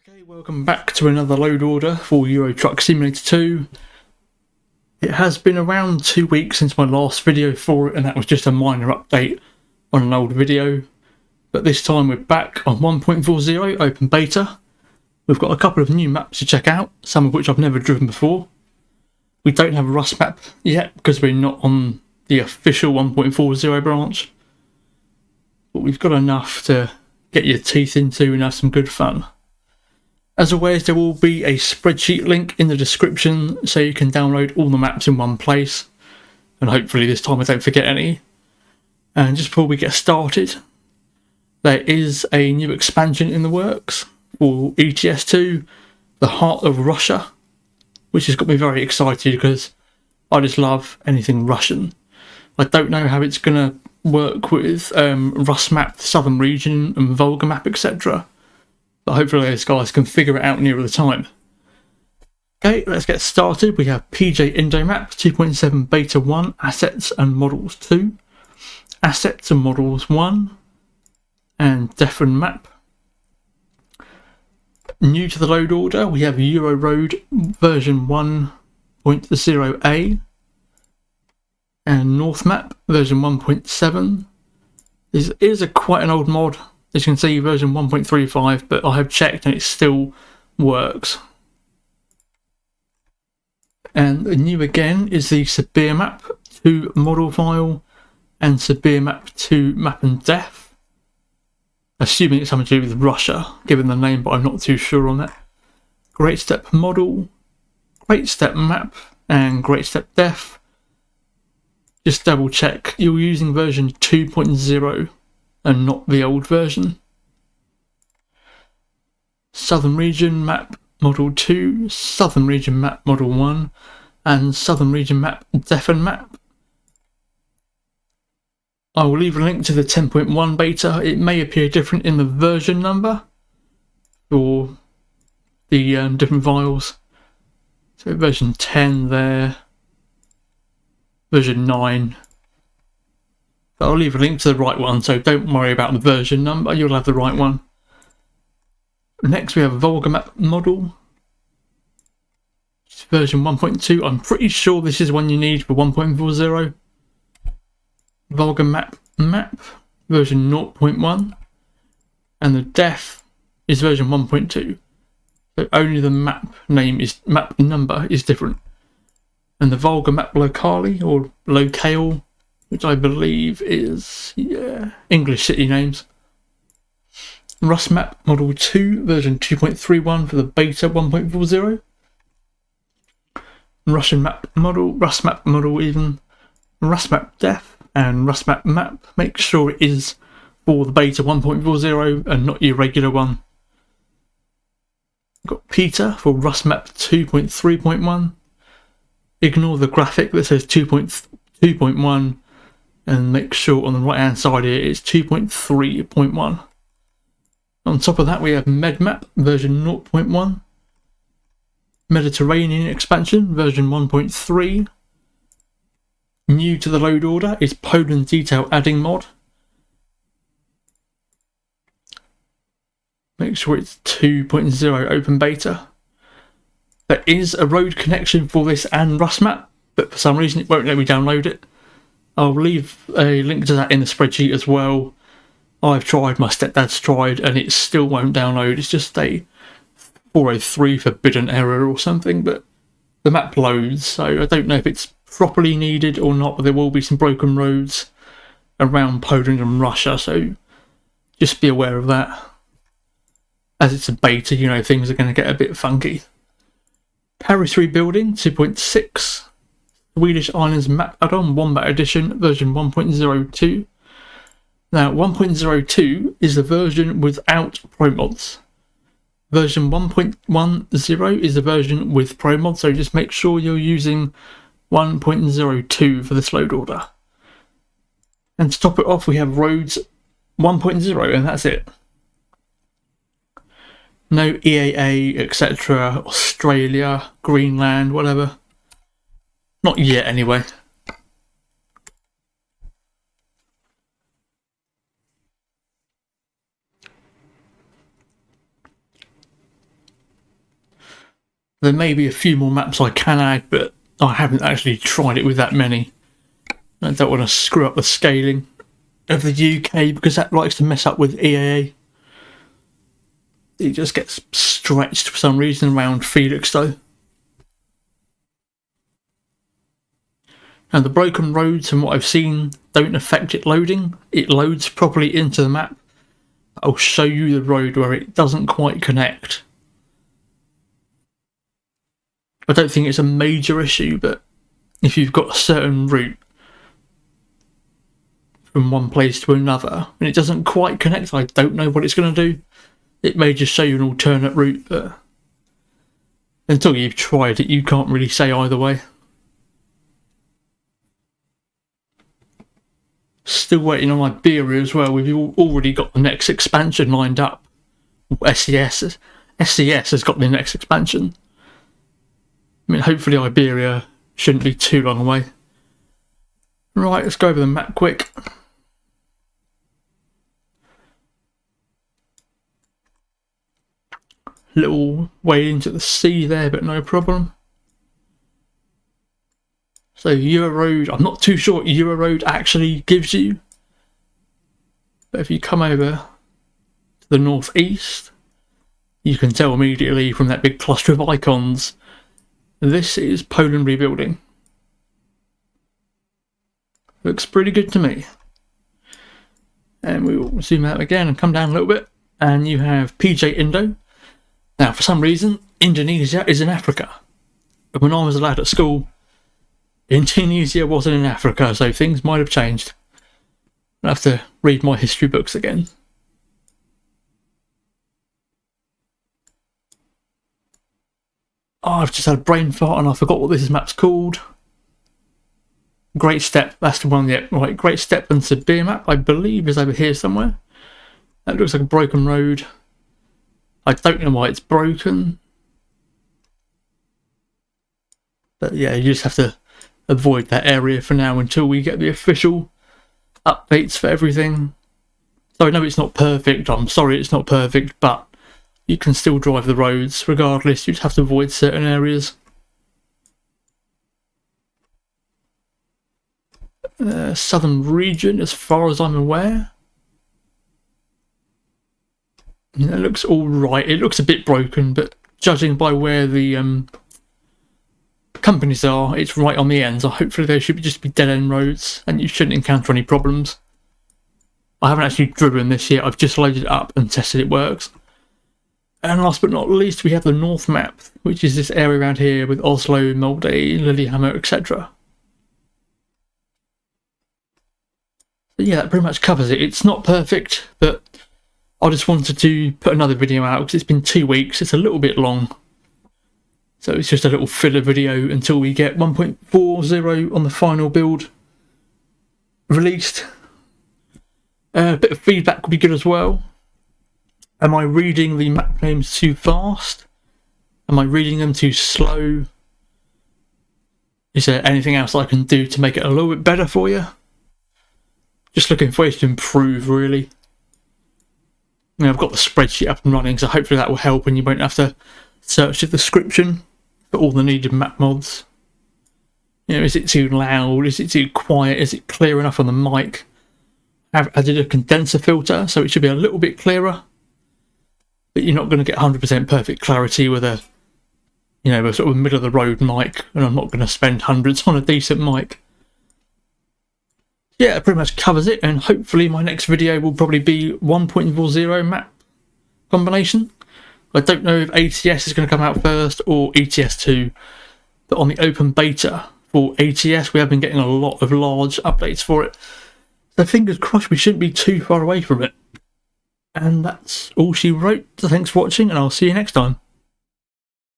Okay, welcome back to another load order for Euro Truck Simulator 2. It has been around 2 weeks since my last video for it, and that was just a minor update on an old video. But this time we're back on 1.40 open beta. We've got a couple of new maps to check out, some of which I've never driven before. We don't have a Rusmap yet because we're not on the official 1.40 branch. But we've got enough to get your teeth into and have some good fun. As always, there will be a spreadsheet link in the description so you can download all the maps in one place, and hopefully this time I don't forget any. And just before we get started, there is a new expansion in the works for ETS2, the Heart of Russia, which has got me very excited because I just love anything Russian. I don't know how it's going to work with Rusmap, the Southern Region, and Volga map, etc. But hopefully those guys can figure it out nearer the time. Okay, let's get started. We have PJ Indo Map 2.7 Beta 1, Assets and Models 2, Assets and Models 1, and Defen Map. New to the load order, we have Euro Road version 1.0A, and North Map version 1.7. This is quite an old mod. As you can see, version 1.35, but I have checked and it still works. And new again is the Sibir Map 2 model file and Sibir Map 2 map and def. Assuming it's something to do with Russia, given the name, but I'm not too sure on that. Great Step model, Great Step map, and Great Step def. Just double check you're using version 2.0. and not the old version. Southern Region Map Model 2, Southern Region Map Model 1, and Southern Region Map Defen Map. I will leave a link to the 10.1 beta. It may appear different in the version number for the different files. So version 10 there, version 9. But I'll leave a link to the right one, so don't worry about the version number, you'll have the right one. Next we have a Volga map model. It's version 1.2. I'm pretty sure this is one you need for 1.40. Volga map version 0.1. And the def is version 1.2. So only the map number is different. And the Volga map locale or locale, which I believe is, English city names. Rusmap Model 2, version 2.31 for the beta 1.40. Russian map model, Rusmap model even, Rusmap def, and Rusmap map. Make sure it is for the beta 1.40 and not your regular one. Got Peter for Rusmap 2.3.1. Ignore the graphic that says 2.1. And make sure on the right hand side here it's 2.3.1. On top of that we have MedMap version 0.1. Mediterranean expansion version 1.3. New to the load order is Poland detail adding mod. Make sure it's 2.0 open beta. There is a road connection for this and Rusmap, but for some reason it won't let me download it. I'll leave a link to that in the spreadsheet as well. I've tried, my stepdad's tried, and it still won't download. It's just a 403 forbidden error or something, but the map loads, so I don't know if it's properly needed or not, but there will be some broken roads around Poland and Russia, so just be aware of that. As it's a beta, things are going to get a bit funky. Paris Rebuilding 2.6. Swedish Islands Map Add-on Wombat Edition version 1.02. Now 1.02 is the version without Promods. Version 1.10 is the version with Promods, so just make sure you're using 1.02 for this load order. And to top it off we have Roads 1.0 and that's it. No EAA, etc., Australia, Greenland, whatever. Not yet, anyway. There may be a few more maps I can add, but I haven't actually tried it with that many. I don't want to screw up the scaling of the UK because that likes to mess up with EAA. It just gets stretched for some reason around Felix though. And the broken roads, from what I've seen, don't affect it loading. It loads properly into the map. I'll show you the road where it doesn't quite connect. I don't think it's a major issue, but if you've got a certain route from one place to another and it doesn't quite connect, I don't know what it's going to do. It may just show you an alternate route, but until you've tried it, you can't really say either way. Still waiting on Iberia as well. We've already got the next expansion lined up. SCS has got the next expansion. I mean, hopefully Iberia shouldn't be too long away. Right, let's go over the map quick. Little way into the sea there, but no problem. So Euroroad, I'm not too sure what Euroroad actually gives you. But if you come over to the northeast, you can tell immediately from that big cluster of icons, this is Poland rebuilding. Looks pretty good to me. And we will zoom out again and come down a little bit. And you have PJ Indo. Now, for some reason, Indonesia is in Africa. But when I was a lad at school, Indonesia wasn't in Africa, so things might have changed. I'll have to read my history books again. Oh, I've just had a brain fart and I forgot what this map's called. Great Step, that's the one, yeah, right. Great Step and Sibir map, I believe, is over here somewhere. That looks like a broken road. I don't know why it's broken. But yeah, you just have to avoid that area for now until we get the official updates for everything. So I know it's not perfect, I'm sorry it's not perfect, but you can still drive the roads regardless, you just have to avoid certain areas. Southern region, as far as I'm aware. It looks alright, it looks a bit broken, but judging by where the companies are, it's right on the end, so hopefully there should just be dead end roads and you shouldn't encounter any problems. I haven't actually driven this yet, I've just loaded it up and tested it works. And last but not least, we have the North map, which is this area around here with Oslo, Molde, Lillehammer, etc. But yeah, that pretty much covers it. It's not perfect, but I just wanted to put another video out because it's been 2 weeks, it's a little bit long. So it's just a little filler video until we get 1.40 on the final build released. A bit of feedback would be good as well. Am I reading the map names too fast? Am I reading them too slow? Is there anything else I can do to make it a little bit better for you? Just looking for ways to improve, really. I mean, I've got the spreadsheet up and running, so hopefully that will help and you won't have to search the description for all the needed map mods. You know, is it too loud? Is it too quiet? Is it clear enough on the mic? I've added a condenser filter, so it should be a little bit clearer. But you're not going to get 100% perfect clarity with a, you know, a sort of middle of the road mic, and I'm not going to spend hundreds on a decent mic. Yeah, it pretty much covers it, and hopefully my next video will probably be 1.40 map combination. I don't know if ATS is going to come out first or ETS2, but on the open beta for ATS we have been getting a lot of large updates for it. So fingers crossed we shouldn't be too far away from it. And that's all she wrote. So thanks for watching and I'll see you next time.